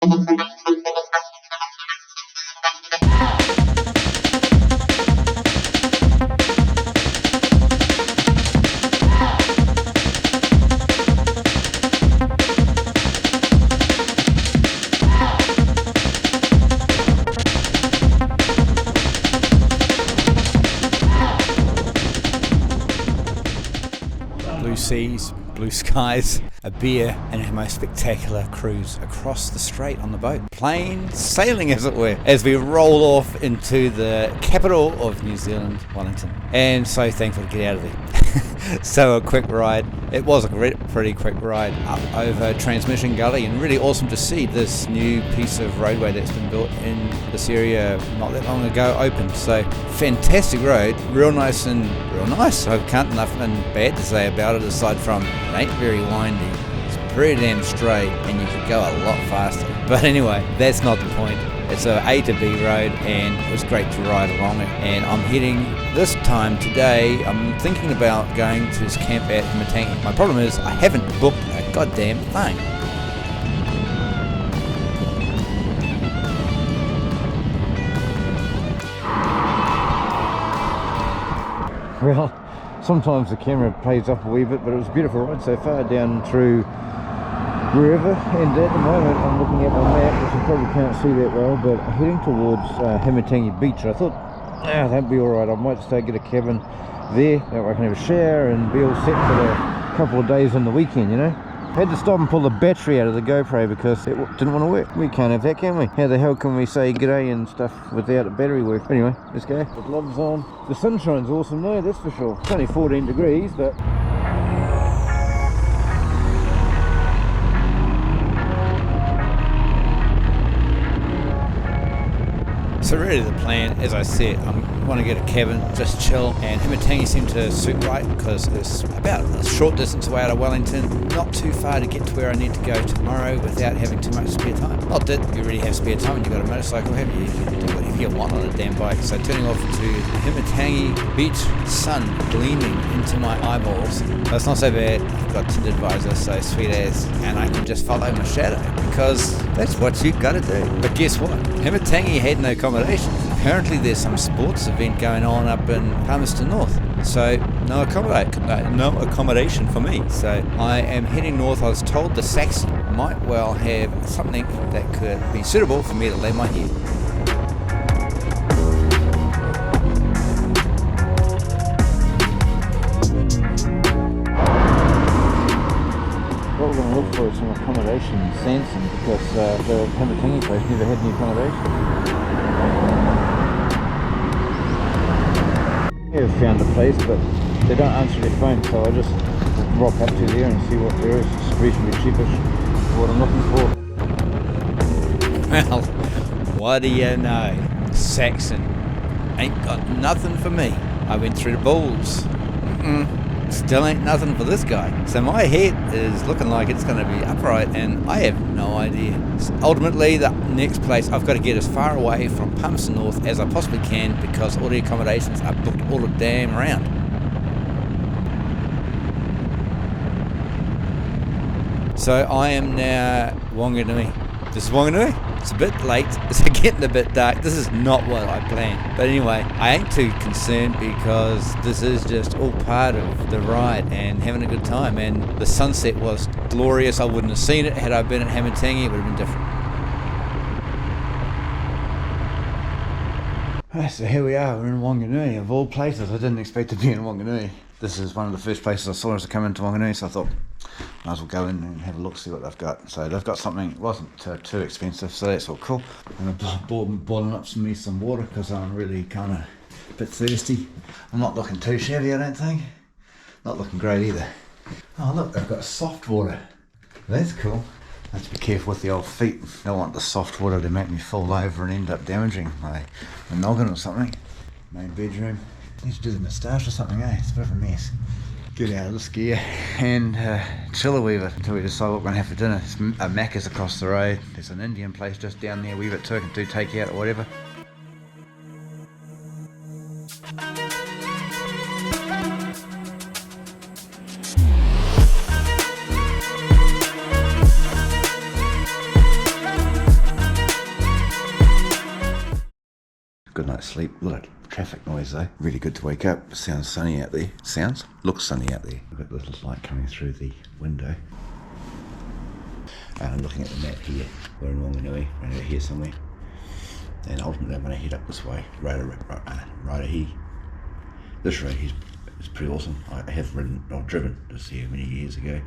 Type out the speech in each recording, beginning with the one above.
Blue seas, blue skies, a beer, and a most spectacular cruise across the strait on the boat. Plain sailing, as it were, as we roll off into the capital of New Zealand, Wellington. And so thankful to get out of there. So a quick ride. It was a pretty quick ride up over Transmission Gully, and really awesome to see this new piece of roadway that's been built in this area not that long ago opened. So fantastic road, real nice. I can't nothing bad to say about it aside from it ain't very windy. It's pretty damn straight, and you could go a lot faster. But anyway, that's not the point. It's a A to B road, and it was great to ride along it. And I'm heading this time today. I'm thinking about going to this camp at Wanganui. My problem is I haven't booked a goddamn thing. Well, sometimes the camera plays up a wee bit, but it was a beautiful ride so far down through wherever, and at the moment I'm looking at my map, which you probably can't see that well, but I'm heading towards Wanganui Beach. I thought, that'd be alright, I might stay, get a cabin there, that way I can have a shower and be all set for the couple of days on the weekend, you know. I had to stop and pull the battery out of the GoPro because it didn't want to work. We can't have that, can we? How the hell can we say g'day and stuff without the battery work? Anyway, let's go. The gloves on. The sunshine's awesome though, that's for sure. It's only 14 degrees, but so really the plan, as I said, I want to get a cabin, just chill, and Wanganui seemed to suit right because it's about a short distance away out of Wellington, not too far to get to where I need to go tomorrow without having too much spare time. Not that you really have spare time when you've got a motorcycle, have you? You can do whatever you want on a damn bike. So turning off to Wanganui Beach, sun gleaming into my eyeballs. That's not so bad. I've got tinted visor, so sweet as, and I can just follow my shadow because that's what you got to do. But guess what? Wanganui had no accommodation. Apparently there's some sports event going on up in Palmerston North, so no accommodation for me. So I am heading north. I was told the Saxon might well have something that could be suitable for me to lay my head. What we're going to look for is some accommodation in Sanson, because the Wanganui place never had any accommodation. I've found a place, but they don't answer their phone, so I just rock up to there and see what there is. It's reasonably cheapish for what I'm looking for. Well, what do you know? Saxon ain't got nothing for me. I went through the bulls. Still ain't nothing for this guy. So my head is looking like it's going to be upright, and I have no idea. So ultimately, the next place, I've got to get as far away from Palmerston North as I possibly can, because all the accommodations are booked all the damn around. So I am now Wanganui. This is Wanganui. It's a bit late, it's getting a bit dark. This is not what I planned. But anyway, I ain't too concerned because this is just all part of the ride and having a good time. And the sunset was glorious. I wouldn't have seen it had I been at Wanganui. It would have been different. Right, so here we are, we're in Wanganui, of all places. I didn't expect to be in Wanganui. This is one of the first places I saw as I come into Wanganui, so I thought might as well go in and have a look, see what they've got. So they've got something, it wasn't too expensive, so that's all cool. I'm boiling up some water because I'm really kind of a bit thirsty. I'm not looking too shabby, I don't think. Not looking great either. Oh look, they've got soft water. That's cool. I have to be careful with the old feet. I don't want the soft water to make me fall over and end up damaging my noggin or something. Main bedroom. Need to do the moustache or something, eh? It's a bit of a mess. Get out of this gear and chill a wee bit until we decide what we're going to have for dinner. A Macca's across the road. There's an Indian place just down there a wee bit too. I can do takeout or whatever. good night's sleep. A lot of traffic noise though. Really good to wake up. Sounds sunny out there. Looks sunny out there. We've got the little light coming through the window. I'm looking at the map here. We're in Wanganui, right over here somewhere. And ultimately I'm going to head up this way, right here. This road here is pretty awesome. I have driven this here many years ago.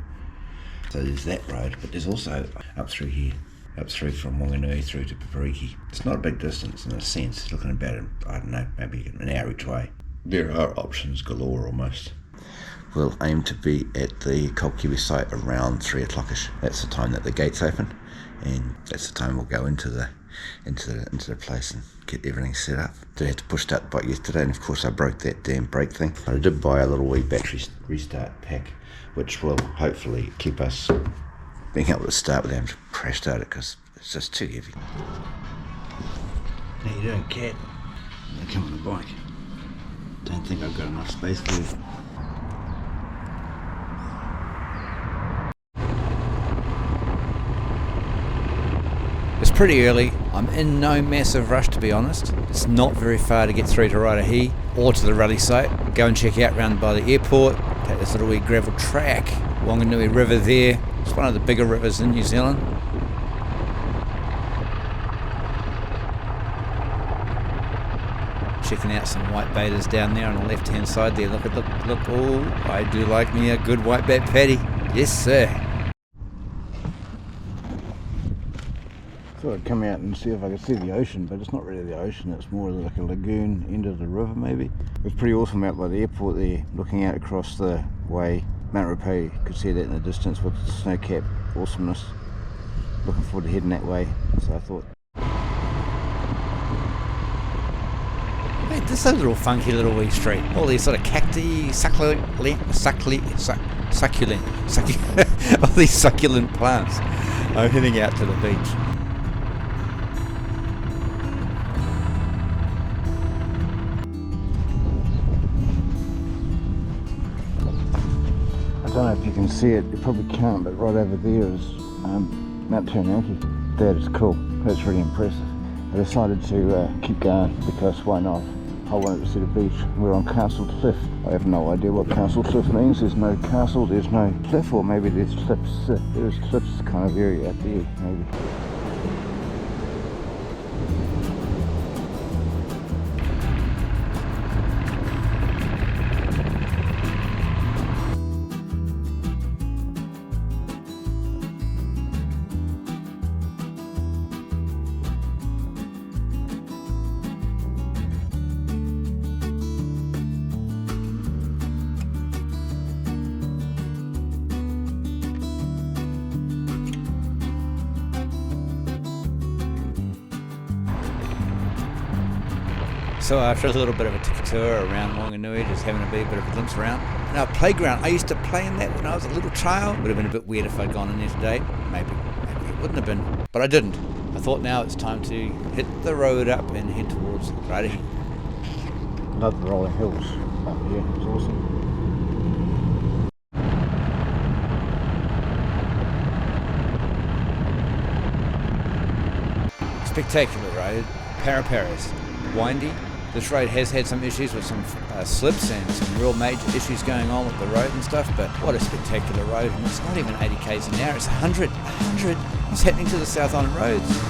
So there's that road, but there's also up through here, up through from Wanganui through to Papariki. It's not a big distance in a sense, looking about, I don't know, maybe an hour each way. There are options galore almost. We'll aim to be at the Kiwi site around 3 o'clockish. That's the time that the gates open, and that's the time we'll go into the place and get everything set up. I had to push start the bike yesterday, and of course I broke that damn brake thing. But I did buy a little wee battery restart pack, which will hopefully keep us being able to start without having to crash start it, because it's just too heavy. How you doing, cat? Come on the bike. Don't think I've got enough space for you. It's pretty early. I'm in no massive rush, to be honest. It's not very far to get through to Raitahi or to the rally site. Go and check out round by the airport. Take this little wee gravel track. Wanganui River there. It's one of the bigger rivers in New Zealand. Checking out some white baiters down there on the left hand side there. Look. Oh, I do like me a good white bait patty. Yes, sir. Thought I'd come out and see if I could see the ocean, but it's not really the ocean, it's more like a lagoon, end of the river maybe. It was pretty awesome out by the airport there, looking out across the way. Mount Ruape, you could see that in the distance with the snow-capped awesomeness. Looking forward to heading that way, so I thought. Hey, this is a little funky little wee street. All these sort of cacti, succulent, all these succulent plants. I'm heading out to the beach. I don't know if you can see it, you probably can't, but right over there is Mount Taranaki. That is cool, that's really impressive. I decided to keep going because why not? I wanted to see the beach. We're on Castle Cliff. I have no idea what Castle Cliff means. There's no castle, there's no cliff, or maybe there's cliffs. There's cliffs kind of area out there, maybe. So after a little bit of a tour around Wanganui, just having a bit of a glimpse around. Now, playground, I used to play in that when I was a little child. Would have been a bit weird if I'd gone in there today. Maybe it wouldn't have been, but I didn't. I thought now it's time to hit the road up and head towards Raitahi. Love the rolling hills up here, it's awesome. Spectacular road, Paraparas, windy. This road has had some issues with some slips and some real major issues going on with the road and stuff, but what a spectacular road. And it's not even 80 k's an hour, it's 100. What's happening to the South Island roads?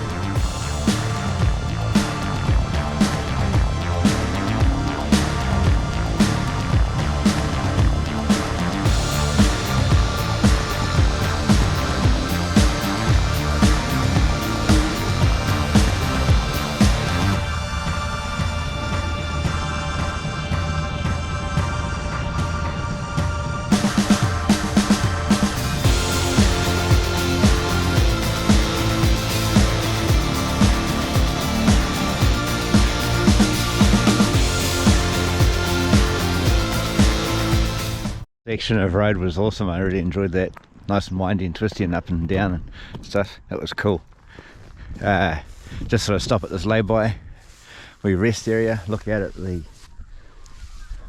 Section of road was awesome. I really enjoyed that. Nice and windy and twisty and up and down and stuff. That was cool. Just sort of stop at this lay-by, we rest area, look out at the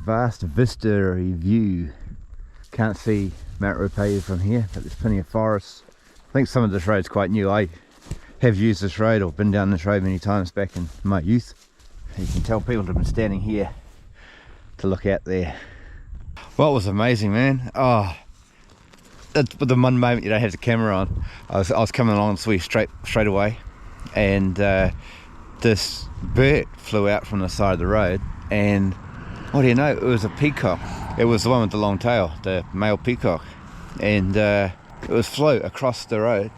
vast vista view. Can't see Mount Ruape from here, but there's plenty of forests. I think some of this road's quite new. I have used this road or been down this road many times back in my youth. You can tell people have been standing here to look out there. Well, it was amazing, man. Oh, it's the one moment you don't have the camera on. I was coming along straight away, and this bird flew out from the side of the road, and what do you know, it was a peacock. It was the one with the long tail, the male peacock, and it was flew across the road,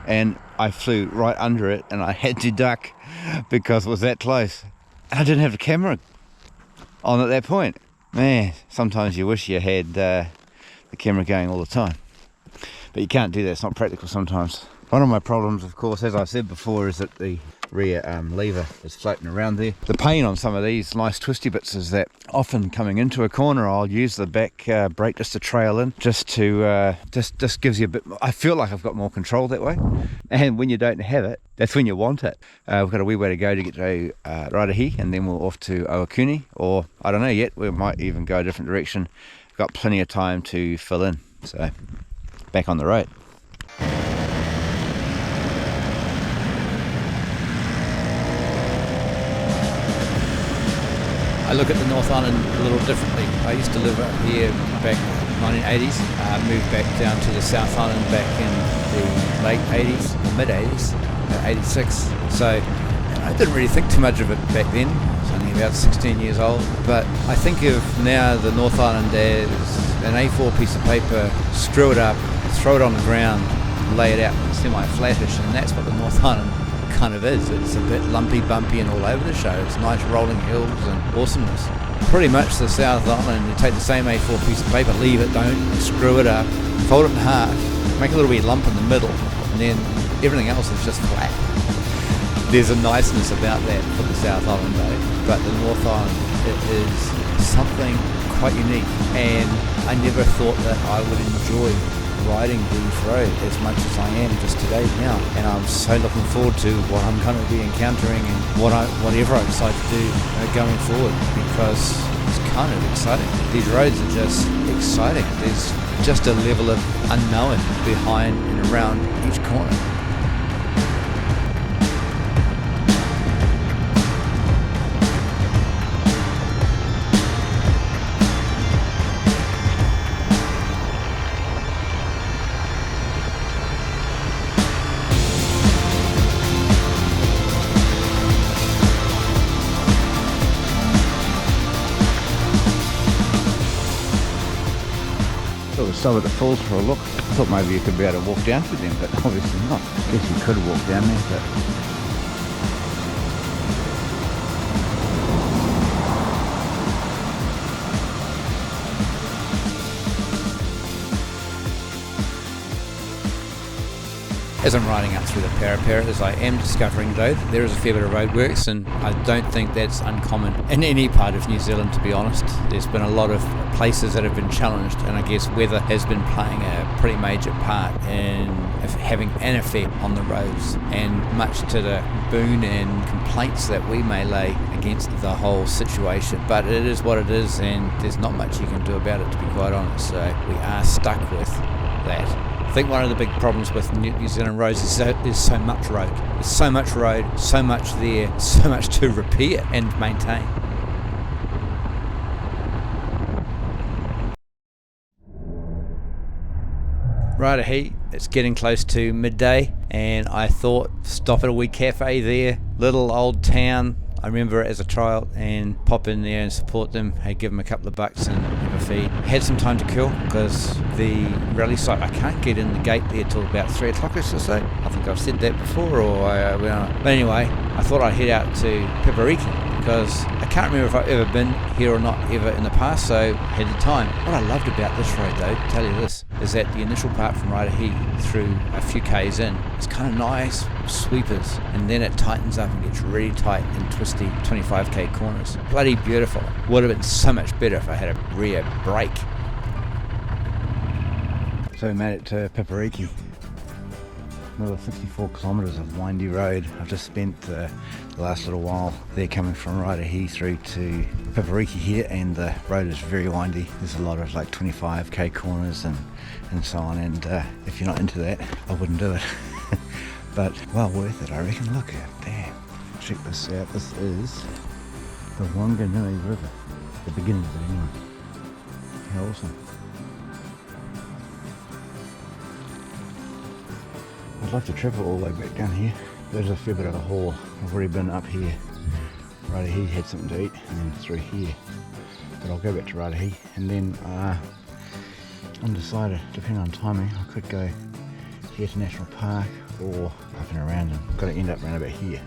and I flew right under it, and I had to duck because it was that close. I didn't have the camera on at that point. Man, sometimes you wish you had the camera going all the time, but you can't do that. It's not practical sometimes. One of my problems, of course, as I said before, is that the rear lever is floating around there. The pain on some of these nice twisty bits is that often coming into a corner, I'll use the back brake just to trail in, just gives you a bit. I feel like I've got more control that way. And when you don't have it, that's when you want it. We've got a wee way to go to get to Raitahi, and then we're off to Wanganui, or I don't know yet. We might even go a different direction. We've got plenty of time to fill in. So back on the road. I look at the North Island a little differently. I used to live up here back in the 1980s, moved back down to the South Island back in the late 80s, mid 80s, 86. So I didn't really think too much of it back then. I was only about 16 years old. But I think of now the North Island as an A4 piece of paper, screw it up, throw it on the ground, lay it out semi-flattish, and that's what the North Island kind of is. It's a bit lumpy, bumpy and all over the show. It's nice rolling hills and awesomeness. Pretty much the South Island, you take the same A4 piece of paper, leave it, don't screw it up, fold it in half, make a little wee lump in the middle, and then everything else is just flat. There's a niceness about that for the South Island though, but the North Island, it is something quite unique, and I never thought that I would enjoy riding these roads as much as I am just today now, and I'm so looking forward to what I'm going to be encountering and whatever I decide to do going forward, because it's kind of exciting. These roads are just exciting. There's just a level of unknown behind and around each corner. Stop at the falls for a look. I thought maybe you could be able to walk down to them, but obviously not. I guess you could walk down there, but as I'm riding up through the Parapara, as I am discovering though, there is a fair bit of roadworks, and I don't think that's uncommon in any part of New Zealand, to be honest. There's been a lot of places that have been challenged, and I guess weather has been playing a pretty major part in having an effect on the roads, and much to the boon and complaints that we may lay against the whole situation. But it is what it is, and there's not much you can do about it, to be quite honest. So we are stuck with that. I think one of the big problems with New Zealand roads is so much road. There's so much road, so much there, so much to repair and maintain. Raitahi, it's getting close to midday, and I thought stop at a wee cafe there, little old town. I remember it as a child, and pop in there and support them. Hey, give them a couple of bucks and have a feed. Had some time to kill because the rally site, I can't get in the gate there till about 3 o'clock or so. I think I've said that before, but anyway, I thought I'd head out to Papariki because I can't remember if I've ever been here or not ever in the past, so had the time. What I loved about this road though, to tell you this, is that the initial part from Raitahi through a few k's in, it's kind of nice sweepers, and then it tightens up and gets really tight and twisty 25k corners. Bloody beautiful. Would have been so much better if I had a rear brake. So we made it to Papariki. Another 54 kilometres of windy road. I've just spent the last little while there coming from Raitahi through to Papariki here, and the road is very windy. There's a lot of like 25k corners and so on, and if you're not into that, I wouldn't do it. But well worth it, I reckon. Look at, damn, check this out. This is the Wanganui River. The beginning of it anyway. How awesome. I'd like to travel all the way back down here. There's a fair bit of a haul. I've already been up here. Raetihi, had something to eat, and then through here. But I'll go back to Raetihi, and then undecided, depending on timing, I could go here to National Park or up and around, and got to end up around about here.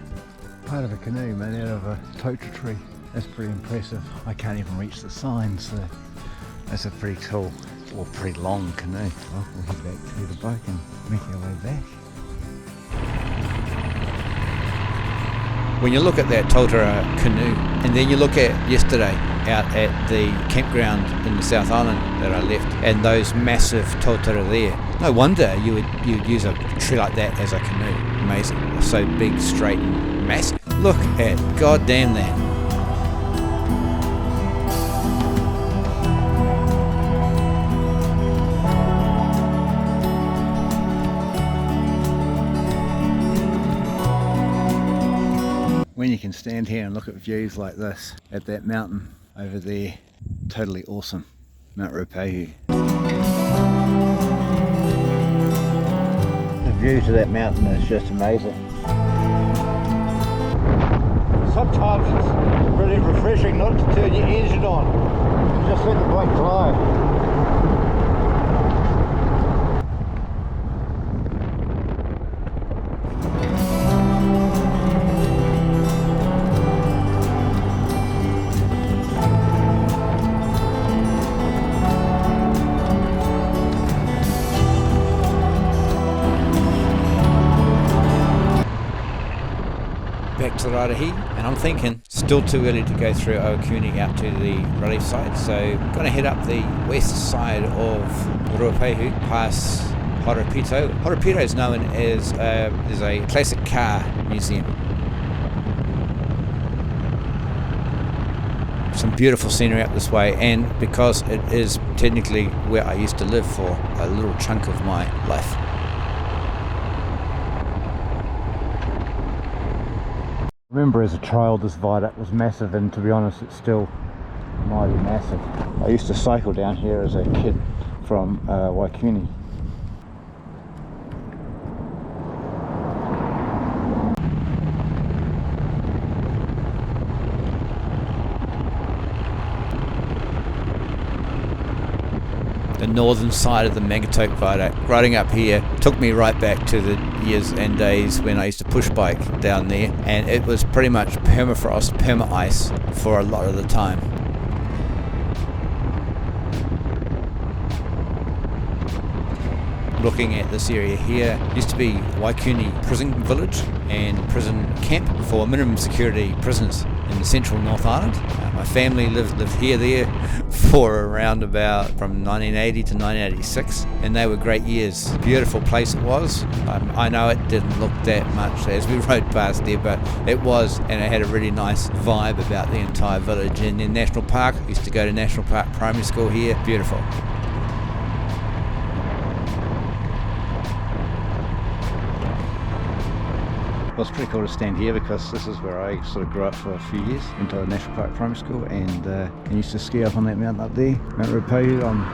Part of a canoe made out of a totara tree. That's pretty impressive. I can't even reach the sign, so that's a pretty cool, or pretty long canoe. Well, we'll head back to the boat and make our way back. When you look at that totara canoe, and then you look at yesterday out at the campground in the South Island that I left, and those massive totara there, no wonder you'd use a tree like that as a canoe. Amazing. So big, straight and massive. Look at goddamn that. When you can stand here and look at views like this at that mountain over there, totally awesome. Mount Ruapehu. The view to that mountain is just amazing. Sometimes it's really refreshing not to turn your engine on, just let the boat drive. Back to Raetihi, and I'm thinking still too early to go through Owakuni out to the relief side, so I'm going to head up the west side of Ruapehu past Horapito. Horapito is known as there's a classic car museum. Some beautiful scenery up this way, and because it is technically where I used to live for a little chunk of my life. I remember as a child this viaduct was massive, and to be honest it's still mighty massive. I used to cycle down here as a kid from Waikuni. The northern side of the Magatoke Viaduct, riding up here, took me right back to the years and days when I used to push bike down there, and it was pretty much permafrost, perma-ice for a lot of the time. Looking at this area here, used to be Waikuni Prison Village and prison camp for minimum security prisoners in the central North Island. My family lived here there for around about from 1980 to 1986, and they were great years. Beautiful place it was. I know it didn't look that much as we rode past there, but it was, and it had a really nice vibe about the entire village. And then National Park, I used to go to National Park Primary School here. Beautiful. Well, it's pretty cool to stand here because this is where I sort of grew up for a few years. Went to National Park Primary School and used to ski up on that mountain up there, Mount Ruapehu on the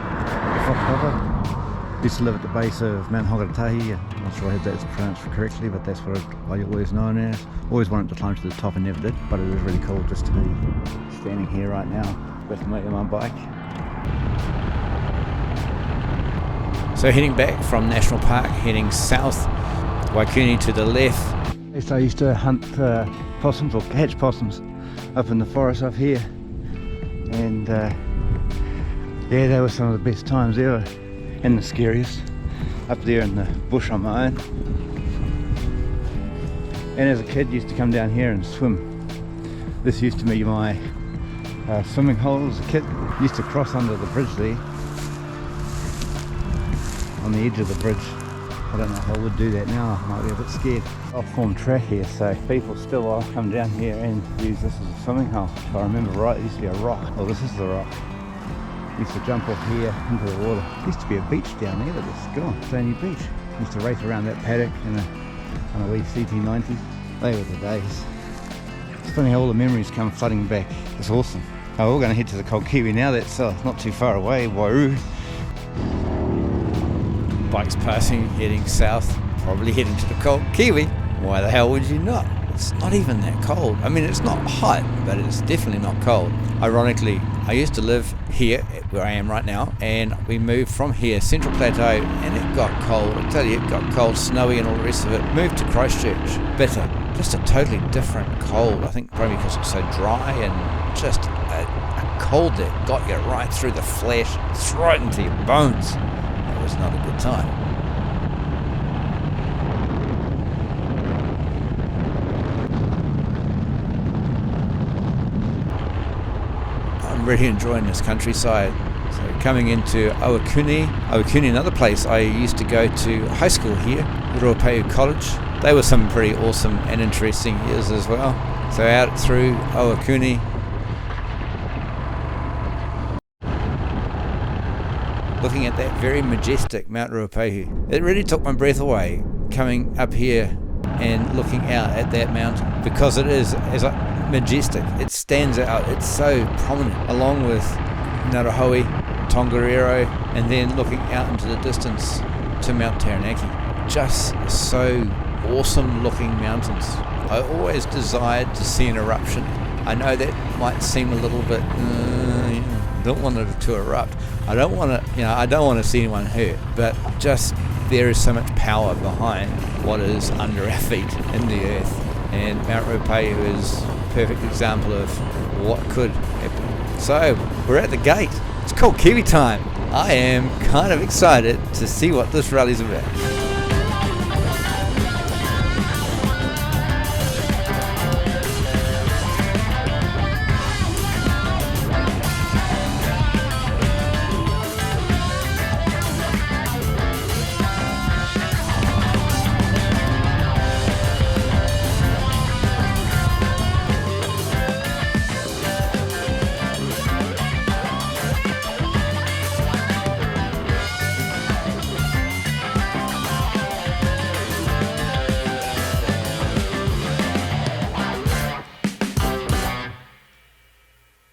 Whakapapa. Used to live at the base of Mount Hogaratahi. I'm not sure if that's pronounced correctly, but that's what I always known as. Always wanted to climb to the top and never did, but it was really cool just to be standing here right now with me on my bike. So heading back from National Park, heading south, Waikuni to the left. I used to hunt possums or catch possums up in the forest up here, and yeah, they were some of the best times ever, and the scariest, up there in the bush on my own. And as a kid used to come down here and swim. This used to be my swimming hole as a kid. Used to cross under the bridge there, on the edge of the bridge. I don't know if I would do that now, I might be a bit scared. I've formed track here, so people still come down here and use this as a swimming hole. If I remember right, it used to be a rock. Well, this is the rock. Used to jump off here into the water. There used to be a beach down there, but it's gone. Stony Beach. Used to race around that paddock on a wee CT90. They were the days. It's funny how all the memories come flooding back. It's awesome. Oh, we're going to head to the Cold Kiwi now. That's not too far away, Wairu. Bikes passing, heading south, probably heading to the Cold Kiwi. Why the hell would you not? It's not even that cold. I mean, it's not hot, but it's definitely not cold. Ironically, I used to live here, where I am right now, and we moved from here, Central Plateau, and it got cold. I tell you, it got cold, snowy and all the rest of it. Moved to Christchurch, bitter. Just a totally different cold. I think probably because it's so dry and just a cold that got you right through the flesh, right into your bones. It was not a good time. I'm really enjoying this countryside. So coming into Owakuni, another place I used to go to high school here, Ruapehu College. They were some pretty awesome and interesting years as well. So out through Owakuni, looking at that very majestic Mount Ruapehu. It really took my breath away coming up here and looking out at that mountain, because it is majestic. It stands out. It's so prominent, along with Ngarahoe, Tongariro, and then looking out into the distance to Mount Taranaki. Just so awesome looking mountains. I always desired to see an eruption. I know that might seem a little bit, don't want it to erupt. I don't want to see anyone hurt, but just there is so much power behind what is under our feet in the earth. And Mount Ruapehu is a perfect example of what could happen. So, we're at the gate. It's called Kiwi time. I am kind of excited to see what this rally's about.